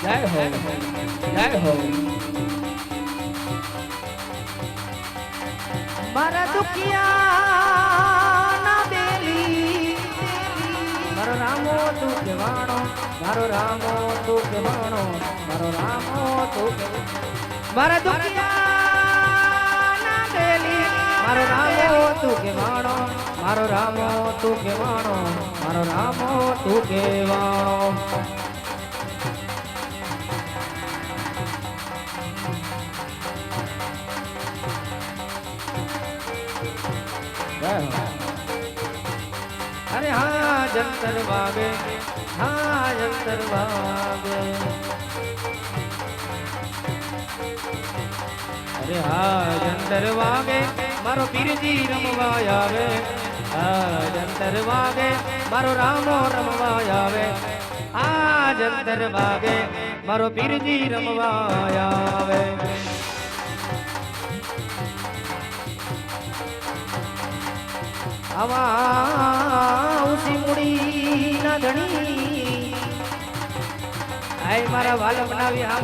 જય હો જય હો મારા દુખિયા ના બેલી મારો રામો તું કેવાણો મારો રામો તું કેવાણો મારો રામો તું મારા દુખિયા ના બેલી મારો રામો તું કેવાણો મારો રામો તું કેવાણો મારો રામો તું કેવાણો अरे हाँ जंतर वागे हाँ जंतर वागे अरे हाँ जंतर वागे मारो पीरजी रमवा आवे हाँ जंतर वागे मारो रामो रमवा आवे हाँ जंतर वागे मारो पीरजी रमवा आवे आवा उसी मुड़ी ना धणी आय मारा वाल बनावी आमा